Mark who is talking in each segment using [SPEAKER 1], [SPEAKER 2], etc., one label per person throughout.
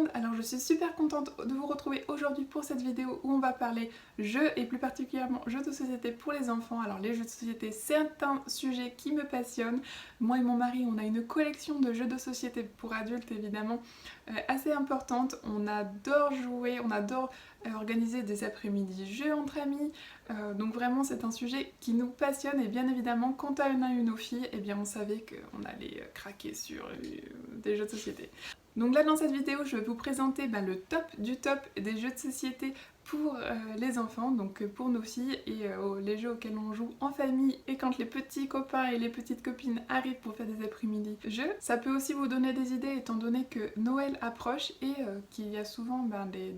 [SPEAKER 1] monde, alors je suis super contente de vous retrouver aujourd'hui pour cette vidéo où on va parler jeux et plus particulièrement jeux de société pour les enfants. Alors les jeux de société c'est un sujet qui me passionne. Moi et mon mari on a une collection de jeux de société pour adultes évidemment assez importante. On adore jouer, on adore organiser des après-midi jeux entre amis. Donc vraiment c'est un sujet qui nous passionne et bien évidemment quand on a eu nos filles, eh bien on savait qu'on allait craquer sur des jeux de société. Donc là dans cette vidéo je vais vous présenter le top du top des jeux de société pour les enfants, donc pour nos filles et les jeux auxquels on joue en famille et quand les petits copains et les petites copines arrivent pour faire des après-midi jeux. Ça peut aussi vous donner des idées étant donné que Noël approche et qu'il y a souvent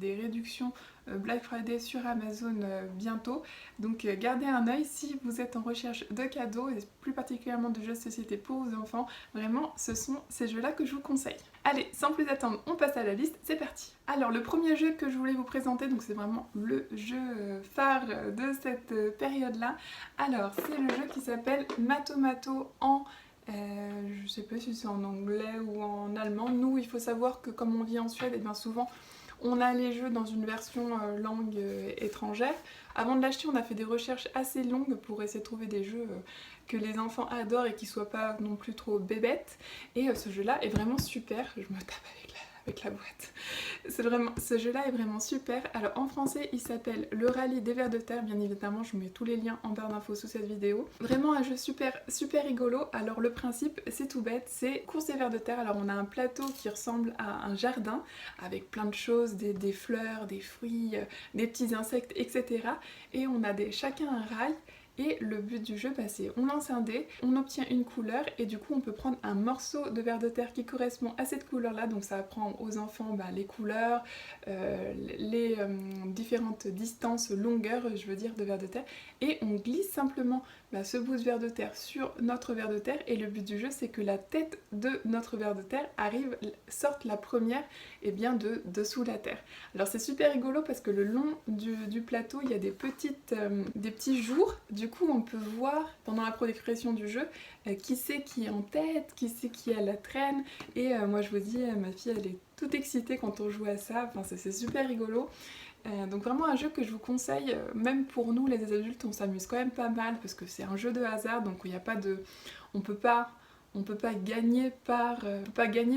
[SPEAKER 1] des réductions Black Friday sur Amazon bientôt. Donc gardez un œil si vous êtes en recherche de cadeaux et plus particulièrement de jeux de société pour vos enfants. Vraiment ce sont ces jeux là que je vous conseille. Allez, sans plus attendre, on passe à la liste, c'est parti. Alors le premier jeu que je voulais vous présenter, donc c'est vraiment le jeu phare de cette période-là. Alors c'est le jeu qui s'appelle Matomato en... je sais pas si c'est en anglais ou en allemand. Nous, il faut savoir que comme on vit en Suède, et bien souvent on a les jeux dans une version langue étrangère. Avant de l'acheter, on a fait des recherches assez longues pour essayer de trouver des jeux que les enfants adorent et qui soient pas non plus trop bébêtes. Et ce jeu-là est vraiment super. Je me tape avec la boîte. Ce jeu-là est vraiment super. Alors en français, il s'appelle Le Rallye des Vers de Terre. Bien évidemment, je vous mets tous les liens en barre d'infos sous cette vidéo. Vraiment un jeu super rigolo. Alors le principe, c'est tout bête, c'est course des vers de terre. Alors on a un plateau qui ressemble à un jardin avec plein de choses, des fleurs, des fruits, des petits insectes, etc. Et on a chacun un rail. Et le but du jeu, c'est on lance un dé, on obtient une couleur et du coup on peut prendre un morceau de ver de terre qui correspond à cette couleur là. Donc ça apprend aux enfants les couleurs, les différentes distances, longueurs je veux dire de ver de terre. Et on glisse simplement ce bout de ver de terre sur notre ver de terre. Et le but du jeu c'est que la tête de notre ver de terre sorte la première de dessous la terre. Alors c'est super rigolo parce que le long du plateau il y a des petits jours. Du coup, on peut voir pendant la progression du jeu qui c'est qui est en tête, qui c'est qui a la traîne. Et moi, je vous dis, ma fille, elle est toute excitée quand on joue à ça. Enfin, c'est super rigolo. Donc vraiment un jeu que je vous conseille, même pour nous les adultes, on s'amuse quand même pas mal parce que c'est un jeu de hasard, donc il n'y a pas de... On peut pas gagner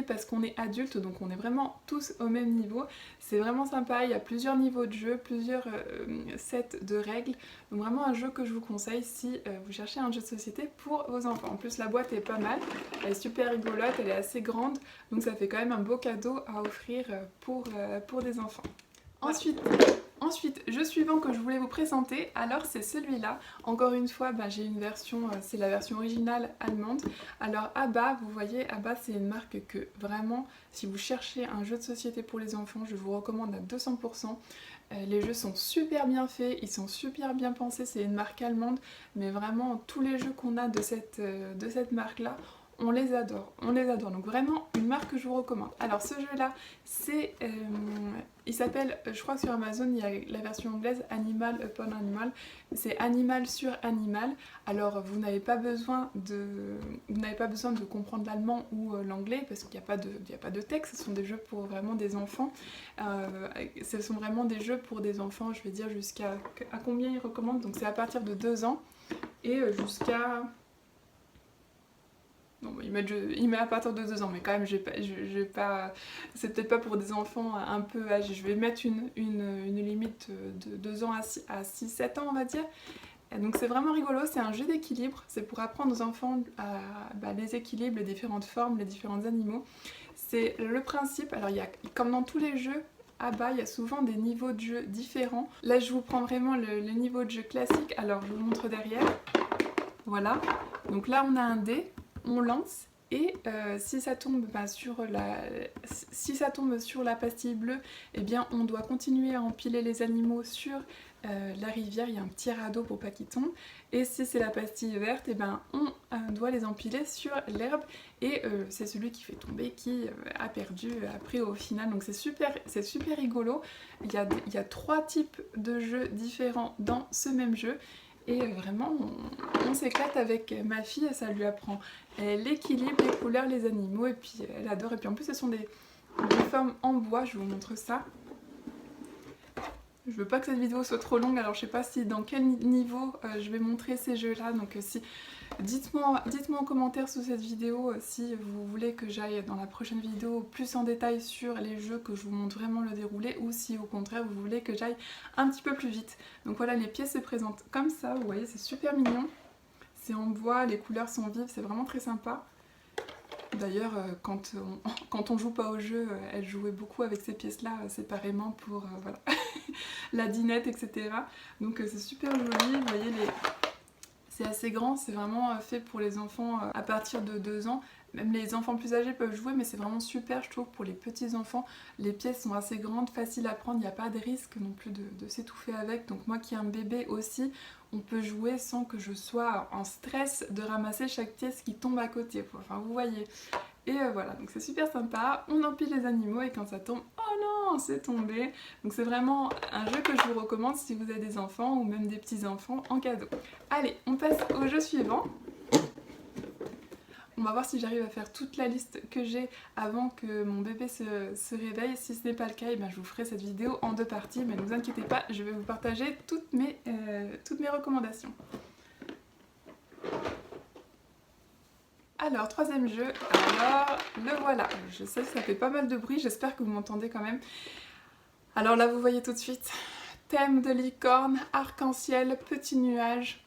[SPEAKER 1] parce qu'on est adulte, donc on est vraiment tous au même niveau. C'est vraiment sympa, il y a plusieurs niveaux de jeu, plusieurs sets de règles. Donc vraiment un jeu que je vous conseille si vous cherchez un jeu de société pour vos enfants. En plus la boîte est pas mal, elle est super rigolote, elle est assez grande, donc ça fait quand même un beau cadeau à offrir pour des enfants. Ensuite, jeu suivant que je voulais vous présenter, alors c'est celui-là. Encore une fois, j'ai une version, c'est la version originale allemande. Alors Abba, vous voyez, Abba c'est une marque que vraiment, si vous cherchez un jeu de société pour les enfants, je vous recommande à 200%. Les jeux sont super bien faits, ils sont super bien pensés, c'est une marque allemande, mais vraiment tous les jeux qu'on a de cette marque-là, on les adore, donc vraiment une marque que je vous recommande. Alors ce jeu là, il s'appelle, je crois que sur Amazon il y a la version anglaise Animal Upon Animal, c'est Animal sur Animal. Alors vous n'avez pas besoin de comprendre l'allemand ou l'anglais parce qu'il n'y a pas de texte, ce sont des jeux pour vraiment des enfants. Ce sont vraiment des jeux pour des enfants, je vais dire jusqu'à combien ils recommandent, donc c'est à partir de 2 ans et jusqu'à... Non, il met à partir de 2 ans, mais quand même, c'est peut-être pas pour des enfants un peu âgés. Je vais mettre une limite de 2 ans à 6-7 ans, on va dire. Et donc c'est vraiment rigolo, c'est un jeu d'équilibre, c'est pour apprendre aux enfants les équilibres, les différentes formes, les différents animaux. C'est le principe, alors comme dans tous les jeux, il y a souvent des niveaux de jeu différents. Là, je vous prends vraiment le niveau de jeu classique, alors je vous montre derrière. Voilà, donc là on a un dé. On lance et si ça tombe sur la pastille bleue, eh bien on doit continuer à empiler les animaux sur la rivière, il y a un petit radeau pour pas qu'ils tombent. Et si c'est la pastille verte, eh ben on doit les empiler sur l'herbe et c'est celui qui fait tomber qui a perdu après au final. Donc c'est super rigolo. Il y a 3 types de jeux différents dans ce même jeu. Et vraiment, on s'éclate avec ma fille, ça lui apprend l'équilibre, les couleurs, les animaux, et puis elle adore. Et puis en plus, ce sont de forme en bois, je vous montre ça. Je veux pas que cette vidéo soit trop longue, alors je sais pas si dans quel niveau je vais montrer ces jeux-là, donc si dites-moi en commentaire sous cette vidéo si vous voulez que j'aille dans la prochaine vidéo plus en détail sur les jeux, que je vous montre vraiment le déroulé, ou si au contraire vous voulez que j'aille un petit peu plus vite. Donc voilà, les pièces se présentent comme ça, vous voyez, c'est super mignon. C'est en bois, les couleurs sont vives, c'est vraiment très sympa. D'ailleurs, quand on joue pas au jeu, elle jouait beaucoup avec ces pièces-là séparément pour voilà, la dinette, etc. Donc c'est super joli, vous voyez, c'est assez grand, c'est vraiment fait pour les enfants à partir de 2 ans. Même les enfants plus âgés peuvent jouer, mais c'est vraiment super, je trouve, pour les petits enfants. Les pièces sont assez grandes, faciles à prendre, il n'y a pas de risque non plus de s'étouffer avec. Donc moi qui ai un bébé aussi, on peut jouer sans que je sois en stress de ramasser chaque pièce qui tombe à côté. Enfin, vous voyez. Et voilà, donc c'est super sympa. On empile les animaux et quand ça tombe, oh non, c'est tombé. Donc c'est vraiment un jeu que je vous recommande si vous avez des enfants ou même des petits-enfants en cadeau. Allez, on passe au jeu suivant. On va voir si j'arrive à faire toute la liste que j'ai avant que mon bébé se réveille. Si ce n'est pas le cas, je vous ferai cette vidéo en 2 parties. Mais ne vous inquiétez pas, je vais vous partager toutes mes recommandations. Alors, troisième jeu, alors le voilà. Je sais que ça fait pas mal de bruit, j'espère que vous m'entendez quand même. Alors là, vous voyez tout de suite, thème de licorne, arc-en-ciel, petit nuage.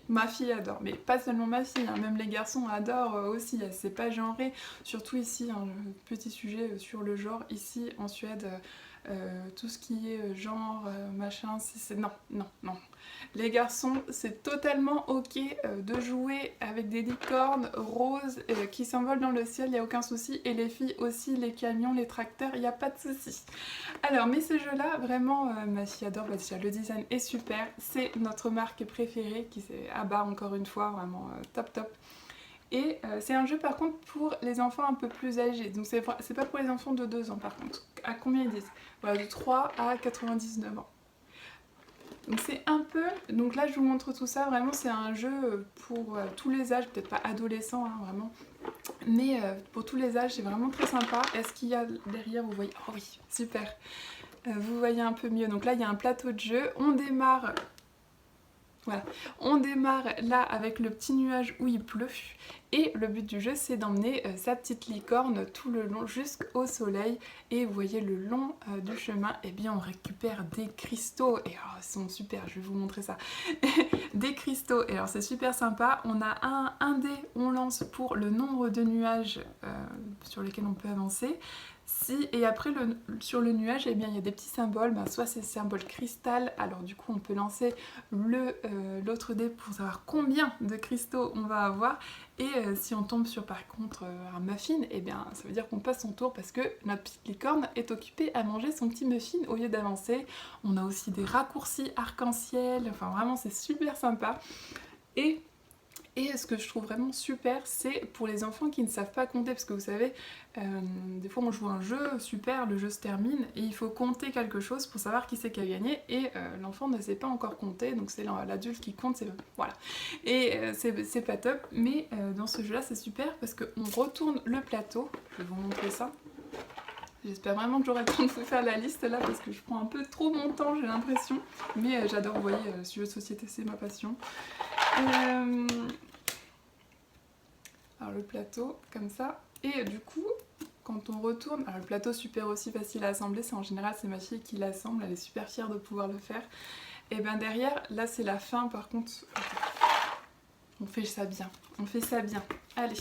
[SPEAKER 1] Ma fille adore, mais pas seulement ma fille, hein, même les garçons adorent aussi, c'est pas genré. Surtout ici, un petit sujet sur le genre, ici en Suède, tout ce qui est genre, machin, c'est... Non, non, non. Les garçons, c'est totalement ok de jouer avec des licornes roses qui s'envolent dans le ciel, il n'y a aucun souci. Et les filles aussi, les camions, les tracteurs, il n'y a pas de souci. Alors, mais ce jeu-là, vraiment, ma fille adore, déjà le design est super. C'est notre marque préférée, qui c'est Abba encore une fois, vraiment top top. Et c'est un jeu par contre pour les enfants un peu plus âgés, donc c'est pas pour les enfants de 2 ans par contre. À combien ils disent? Voilà, de 3 à 99 ans. Donc c'est un peu... Donc là je vous montre tout ça, vraiment c'est un jeu pour tous les âges, peut-être pas adolescents hein, vraiment, mais pour tous les âges c'est vraiment très sympa. Est-ce qu'il y a derrière, vous voyez? Oh oui, super. Vous voyez un peu mieux, donc là il y a un plateau de jeu, on démarre... Voilà, on démarre là avec le petit nuage où il pleut et le but du jeu c'est d'emmener sa petite licorne tout le long jusqu'au soleil et vous voyez le long du chemin, et bien on récupère des cristaux et oh, ils sont super, je vais vous montrer ça. Des cristaux, et alors c'est super sympa, on a un dé, on lance pour le nombre de nuages sur lesquels on peut avancer. Et après sur le nuage, eh bien, il y a des petits symboles, soit c'est symbole cristal, alors du coup on peut lancer l'autre dé pour savoir combien de cristaux on va avoir, et si on tombe sur par contre un muffin, eh bien ça veut dire qu'on passe son tour parce que notre petite licorne est occupée à manger son petit muffin au lieu d'avancer. On a aussi des raccourcis arc-en-ciel, enfin vraiment c'est super sympa. Et ce que je trouve vraiment super, c'est pour les enfants qui ne savent pas compter, parce que vous savez, des fois on joue un jeu, super, le jeu se termine, et il faut compter quelque chose pour savoir qui c'est qui a gagné, et l'enfant ne sait pas encore compter, donc c'est l'adulte qui compte, voilà. Et c'est pas top, mais dans ce jeu-là c'est super, parce qu'on retourne le plateau, je vais vous montrer ça. J'espère vraiment que j'aurai le temps de vous faire la liste là, parce que je prends un peu trop mon temps, j'ai l'impression, mais j'adore, vous voyez, ce jeu de société c'est ma passion. Alors le plateau, comme ça, et du coup, quand on retourne, alors le plateau super aussi facile à assembler, c'est en général c'est ma fille qui l'assemble, elle est super fière de pouvoir le faire. Et bien derrière, là c'est la fin par contre, on fait ça bien, allez.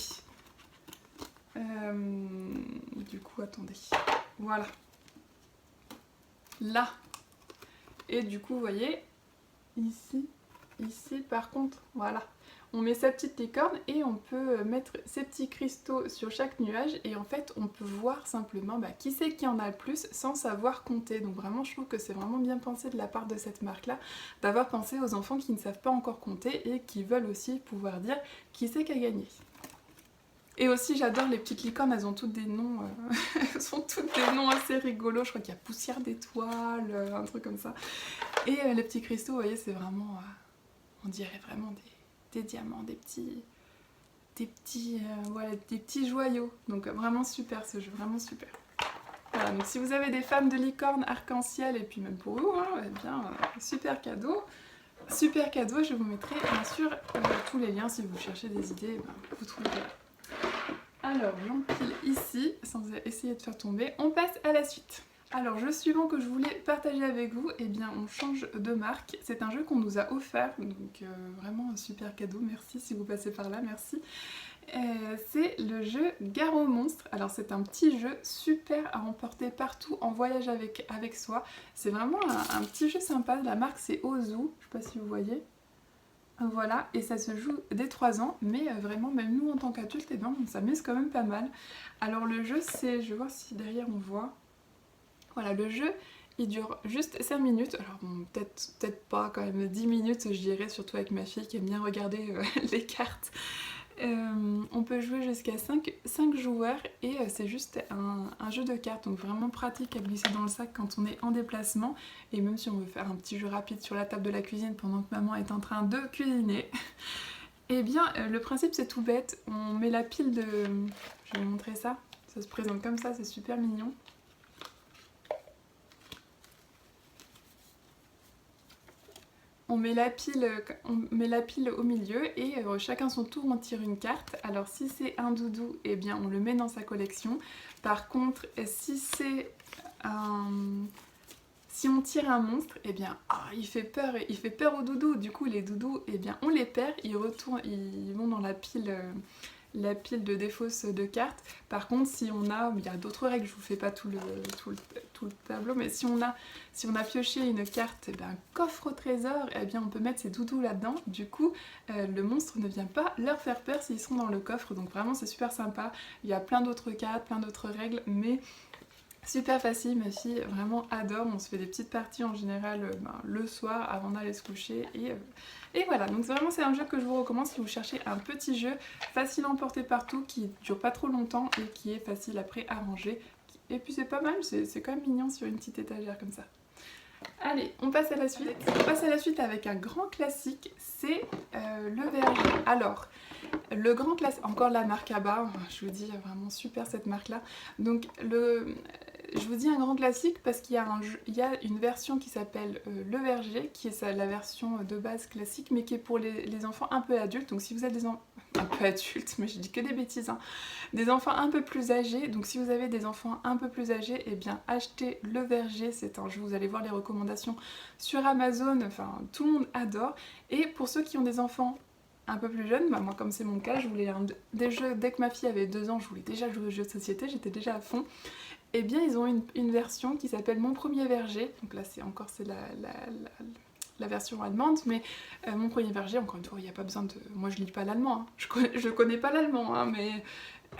[SPEAKER 1] Du coup, attendez, voilà, là, et du coup, vous voyez, ici par contre, voilà. On met sa petite licorne et on peut mettre ces petits cristaux sur chaque nuage et en fait on peut voir simplement qui c'est qui en a le plus sans savoir compter. Donc vraiment je trouve que c'est vraiment bien pensé de la part de cette marque là d'avoir pensé aux enfants qui ne savent pas encore compter et qui veulent aussi pouvoir dire qui c'est qui a gagné. Et aussi j'adore les petites licornes, elles ont toutes des noms, elles sont toutes des noms assez rigolos, je crois qu'il y a poussière d'étoiles, un truc comme ça. Et les petits cristaux, vous voyez, c'est vraiment, on dirait vraiment des diamants, des voilà, des petits joyaux. Donc vraiment super ce jeu, vraiment super. Voilà, donc si vous avez des fans de licorne arc-en-ciel et puis même pour vous, hein, eh bien super cadeau. Super cadeau, je vous mettrai bien sûr tous les liens si vous cherchez des idées, vous trouverez. Alors j'empile ici, sans essayer de faire tomber, on passe à la suite. Alors le suivant que je voulais partager avec vous, eh bien on change de marque. C'est un jeu qu'on nous a offert, donc vraiment un super cadeau, merci si vous passez par là, merci. C'est le jeu Gare aux monstres. Alors c'est un petit jeu super à emporter partout en voyage avec soi. C'est vraiment un petit jeu sympa, la marque c'est Ozu, je sais pas si vous voyez. Voilà, et ça se joue dès 3 ans, mais vraiment, même nous en tant qu'adultes, eh ben, on s'amuse quand même pas mal. Alors le jeu, c'est, je vais voir si derrière on voit. Voilà, le jeu, il dure juste 5 minutes. Alors bon, peut-être pas quand même 10 minutes, je dirais, surtout avec ma fille qui aime bien regarder les cartes. On peut jouer jusqu'à 5 joueurs et c'est juste un jeu de cartes, donc vraiment pratique à glisser dans le sac quand on est en déplacement, et même si on veut faire un petit jeu rapide sur la table de la cuisine pendant que maman est en train de cuisiner. Et bien le principe c'est tout bête, on met la pile de... Je vais vous montrer ça, ça se présente comme ça, c'est super mignon. On met la pile au milieu et chacun son tour on tire une carte. Alors si c'est un doudou, eh bien on le met dans sa collection. Par contre, si on tire un monstre, eh bien il fait peur aux doudous. Du coup les doudous, eh bien on les perd, ils vont dans la pile de défausse de cartes. Par contre, si on a, il y a d'autres règles, je vous fais pas tout le tableau, mais si on a pioché une carte, un coffre au trésor, eh bien on peut mettre ses doudous là-dedans. Du coup, le monstre ne vient pas leur faire peur s'ils sont dans le coffre. Donc vraiment, c'est super sympa. Il y a plein d'autres cartes, plein d'autres règles, mais super facile, ma fille vraiment adore. On se fait des petites parties en général le soir avant d'aller se coucher et voilà. Donc vraiment c'est un jeu que je vous recommande si vous cherchez un petit jeu facile à emporter partout, qui dure pas trop longtemps et qui est facile après à ranger. Et puis c'est pas mal, c'est quand même mignon sur une petite étagère comme ça. Allez, on passe à la suite. On passe à la suite avec un grand classique, c'est le verger. Alors, le grand classique, encore la marque ABBA, je vous dis vraiment super cette marque-là. Donc je vous dis un grand classique parce qu'il y a une version qui s'appelle Le Verger, qui est la version de base classique, mais qui est pour les enfants un peu adultes. Donc si vous êtes des enfants un peu adultes, mais je dis que des bêtises, hein, des enfants un peu plus âgés. Donc si vous avez des enfants un peu plus âgés, eh bien achetez Le Verger. C'est un jeu, vous allez voir les recommandations sur Amazon, enfin tout le monde adore. Et pour ceux qui ont des enfants un peu plus jeunes, moi comme c'est mon cas, je voulais des jeux, dès que ma fille avait 2 ans, je voulais déjà jouer aux jeux de société, j'étais déjà à fond. Eh bien ils ont une version qui s'appelle Mon Premier Verger, donc là c'est la version allemande, mais Mon Premier Verger, encore une fois, il n'y a pas besoin de... Moi je lis pas l'allemand, hein. Je connais pas l'allemand, hein, mais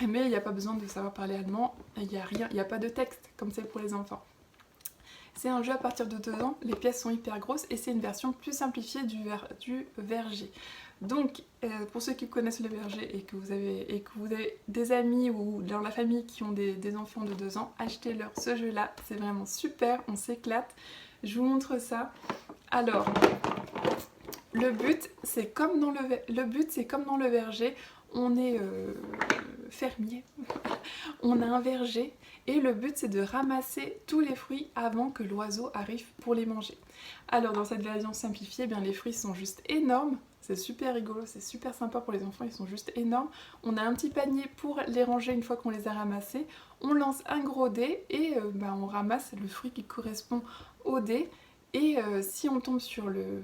[SPEAKER 1] il n'y a pas besoin de savoir parler allemand, il n'y a pas de texte comme c'est pour les enfants. C'est un jeu à partir de 2 ans, les pièces sont hyper grosses et c'est une version plus simplifiée du verger. Donc pour ceux qui connaissent le verger et que vous avez des amis ou dans la famille qui ont des enfants de 2 ans, achetez-leur ce jeu-là, c'est vraiment super, on s'éclate. Je vous montre ça. Alors, le but c'est comme dans le verger, on est fermier, on a un verger et le but c'est de ramasser tous les fruits avant que l'oiseau arrive pour les manger. Alors dans cette version simplifiée, bien, les fruits sont juste énormes, c'est super rigolo, c'est super sympa pour les enfants, ils sont juste énormes. On a un petit panier pour les ranger une fois qu'on les a ramassés, on lance un gros dé et on ramasse le fruit qui correspond au dé. Et si on tombe sur le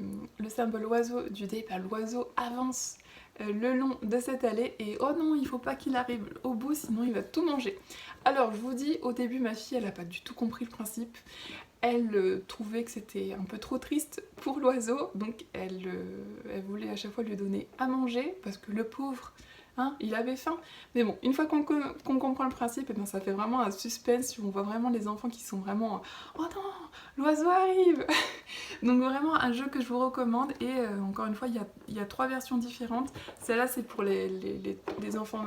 [SPEAKER 1] symbole oiseau du dé, l'oiseau avance le long de cette allée et oh non, il faut pas qu'il arrive au bout sinon il va tout manger. Alors je vous dis, au début ma fille elle a pas du tout compris le principe, elle trouvait que c'était un peu trop triste pour l'oiseau, donc elle voulait à chaque fois lui donner à manger parce que le pauvre, hein, il avait faim. Mais bon, une fois qu'on comprend le principe, eh bien, ça fait vraiment un suspense, on voit vraiment les enfants qui sont vraiment « Oh non, l'oiseau arrive !» Donc vraiment un jeu que je vous recommande et encore une fois, il y a 3 versions différentes. Celle-là, c'est pour les enfants...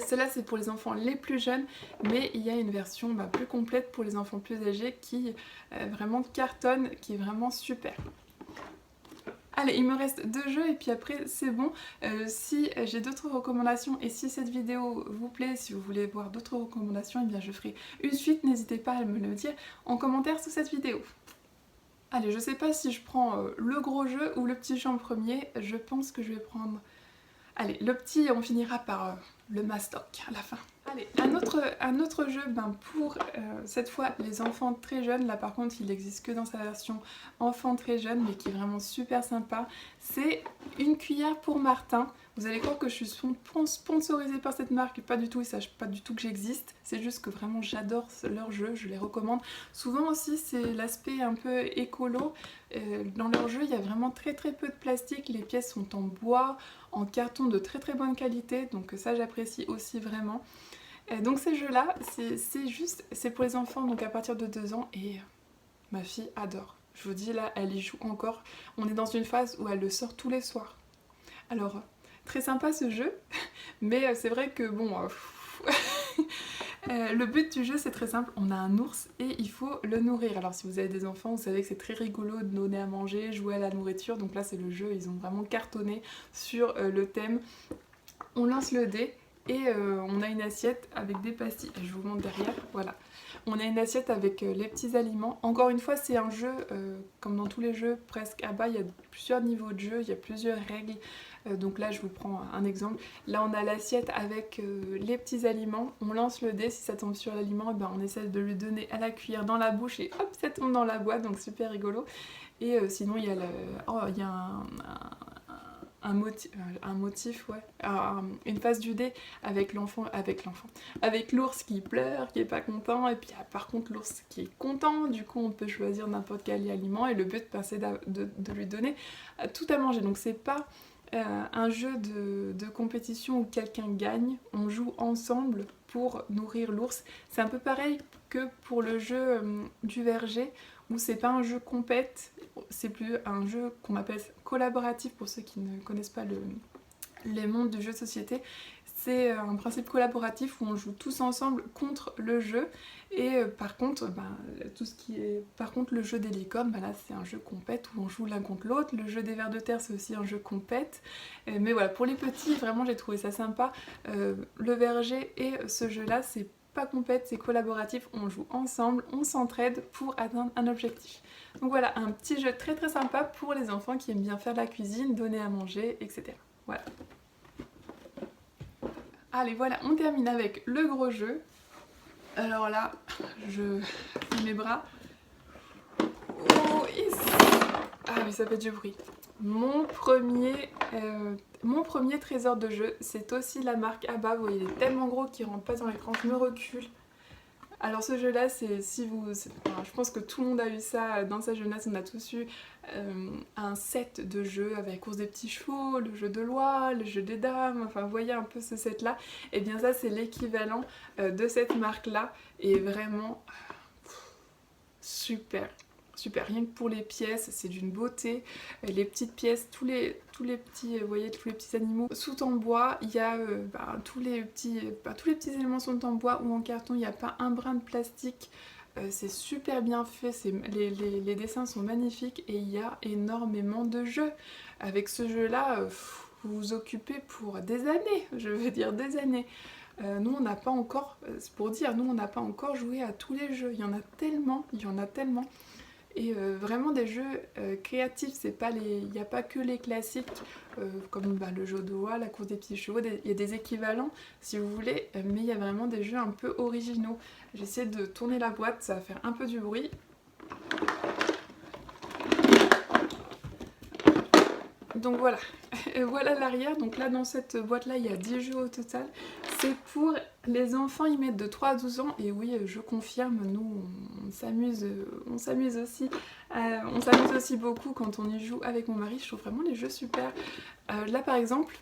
[SPEAKER 1] Celle-là c'est pour les enfants les plus jeunes, mais il y a une version plus complète pour les enfants plus âgés qui vraiment cartonne, qui est vraiment super. Allez, il me reste 2 jeux et puis après c'est bon. Si j'ai d'autres recommandations et si cette vidéo vous plaît, si vous voulez voir d'autres recommandations, eh bien je ferai une suite. N'hésitez pas à me le dire en commentaire sous cette vidéo. Allez, je sais pas si je prends le gros jeu ou le petit jeu en premier. Je pense que je vais prendre... Allez, le petit, on finira par le mastoc à la fin. Allez, un autre jeu pour cette fois les enfants très jeunes. Là par contre il n'existe que dans sa version enfant très jeune mais qui est vraiment super sympa. C'est une cuillère pour Martin. Vous allez croire que je suis sponsorisée par cette marque, pas du tout, ils savent pas du tout que j'existe. C'est juste que vraiment j'adore leurs jeux, je les recommande. Souvent aussi c'est l'aspect un peu écolo. Dans leurs jeux il y a vraiment très peu de plastique, les pièces sont en bois, en carton de très bonne qualité, donc ça j'apprécie aussi vraiment. Donc ces jeux-là, c'est pour les enfants donc à partir de 2 ans et ma fille adore. Je vous dis là, elle y joue encore. On est dans une phase où elle le sort tous les soirs. Alors, très sympa ce jeu, mais c'est vrai que bon... le but du jeu c'est très simple, on a un ours et il faut le nourrir. Alors si vous avez des enfants, vous savez que c'est très rigolo de donner à manger, jouer à la nourriture. Donc là c'est le jeu, ils ont vraiment cartonné sur le thème. On lance le dé. Et on a une assiette avec des pastilles, je vous montre derrière, voilà. On a une assiette avec les petits aliments. Encore une fois, c'est un jeu, comme dans tous les jeux presque à bas, il y a plusieurs niveaux de jeu, il y a plusieurs règles. Donc là, je vous prends un exemple. Là, on a l'assiette avec les petits aliments. On lance le dé, si ça tombe sur l'aliment, ben, on essaie de lui donner à la cuillère dans la bouche et hop, ça tombe dans la boîte, donc super rigolo. Et sinon, il y a, il y a un motif, ouais, une phase du dé avec avec l'ours qui pleure, qui est pas content, et puis par contre l'ours qui est content. Du coup on peut choisir n'importe quel aliment et le but c'est de lui donner tout à manger. Donc c'est pas un jeu de compétition où quelqu'un gagne, on joue ensemble pour nourrir l'ours. C'est un peu pareil que pour le jeu du verger, où c'est pas un jeu compète, c'est plus un jeu qu'on appelle collaboratif pour ceux qui ne connaissent pas les mondes du jeu de société. C'est un principe collaboratif où on joue tous ensemble contre le jeu. Et par contre, tout ce qui est... Par contre, le jeu des licornes, là c'est un jeu compète où on joue l'un contre l'autre. Le jeu des vers de terre, c'est aussi un jeu compète. Mais voilà, pour les petits, vraiment j'ai trouvé ça sympa. Le verger et ce jeu-là, c'est pas compète, c'est collaboratif, on joue ensemble, on s'entraide pour atteindre un objectif. Donc voilà, un petit jeu très sympa pour les enfants qui aiment bien faire de la cuisine, donner à manger, etc. Voilà. Allez, voilà, on termine avec le gros jeu. Alors là, je fais mes bras. Oh, ah oui, ça fait du bruit. Mon premier trésor de jeu, c'est aussi la marque Abba. Vous voyez, il est tellement gros qu'il rentre pas dans l'écran. Je me recule. Alors ce jeu-là, je pense que tout le monde a eu ça dans sa jeunesse. On a tous eu un set de jeux avec la course des petits chevaux, le jeu de loi, le jeu des dames. Enfin, vous voyez un peu ce set-là. Et bien ça, c'est l'équivalent de cette marque-là. Et vraiment, super. Super, rien que pour les pièces, c'est d'une beauté. Les petites pièces, tous les petits, vous voyez, tous les petits animaux sont en bois. Il y a tous les petits éléments sont en bois ou en carton. Il n'y a pas un brin de plastique. C'est super bien fait. Les dessins sont magnifiques et il y a énormément de jeux. Avec ce jeu-là, vous vous occupez pour des années. Je veux dire des années. Nous on n'a pas encore, c'est pour dire, nous on n'a pas encore joué à tous les jeux. Il y en a tellement. Et vraiment des jeux créatifs, il n'y a pas que les classiques comme le jeu de loi, la course des petits chevaux, il y a des équivalents si vous voulez, mais il y a vraiment des jeux un peu originaux. J'essaie de tourner la boîte, ça va faire un peu du bruit. Donc voilà, voilà l'arrière. Donc là dans cette boîte là il y a 10 jeux au total. C'est pour les enfants, ils mettent de 3 à 12 ans. Et oui, je confirme, nous on s'amuse aussi. On s'amuse aussi beaucoup quand on y joue avec mon mari. Je trouve vraiment les jeux super. Là par exemple,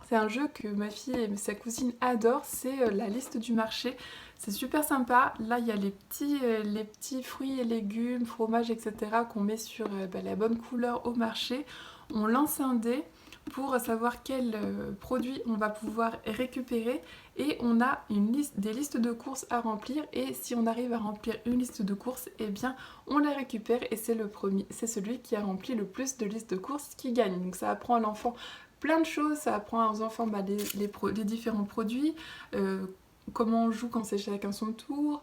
[SPEAKER 1] c'est un jeu que ma fille et sa cousine adorent, c'est la liste du marché. C'est super sympa. Là il y a les petits fruits et légumes, fromages, etc. qu'on met sur la bonne couleur au marché. On lance un dé. pour savoir quels produits on va pouvoir récupérer, et on a des listes de courses à remplir, et si on arrive à remplir une liste de courses, eh bien on la récupère et c'est celui qui a rempli le plus de listes de courses qui gagne. Donc ça apprend à l'enfant plein de choses, ça apprend aux enfants les différents produits, comment on joue quand c'est chacun son tour,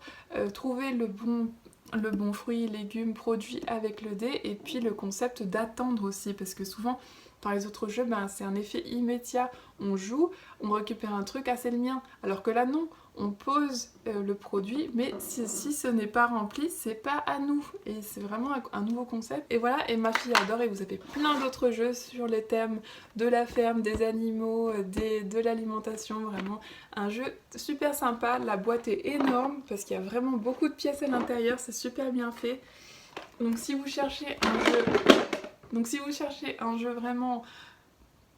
[SPEAKER 1] trouver le bon fruit, légumes, produit avec le dé, et puis le concept d'attendre aussi, parce que souvent dans les autres jeux, c'est un effet immédiat, on joue, on récupère un truc, ah c'est le mien, alors que là non, on pose le produit, mais si ce n'est pas rempli, c'est pas à nous, et c'est vraiment un nouveau concept. Et voilà, et ma fille adore, et vous avez plein d'autres jeux sur les thèmes de la ferme, des animaux, de l'alimentation, vraiment un jeu super sympa. La boîte est énorme, parce qu'il y a vraiment beaucoup de pièces à l'intérieur, c'est super bien fait. Donc si vous cherchez un jeu vraiment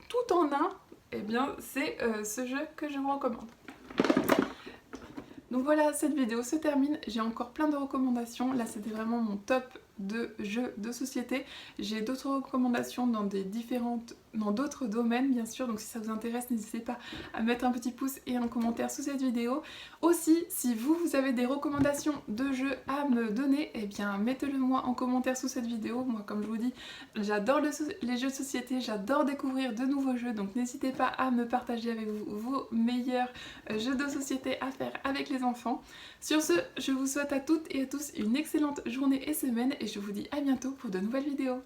[SPEAKER 1] tout en un, eh bien c'est ce jeu que je vous recommande. Donc voilà, cette vidéo se termine. J'ai encore plein de recommandations. Là, c'était vraiment mon top de jeux de société. J'ai d'autres recommandations dans d'autres domaines, bien sûr. Donc si ça vous intéresse, n'hésitez pas à mettre un petit pouce et un commentaire sous cette vidéo. Aussi, si vous avez des recommandations de jeux à me donner, eh bien mettez-le moi en commentaire sous cette vidéo. Moi, comme je vous dis, j'adore les jeux de société, j'adore découvrir de nouveaux jeux. Donc n'hésitez pas à me partager avec vous vos meilleurs jeux de société à faire avec les enfants. Sur ce, je vous souhaite à toutes et à tous une excellente journée et semaine, et je vous dis à bientôt pour de nouvelles vidéos.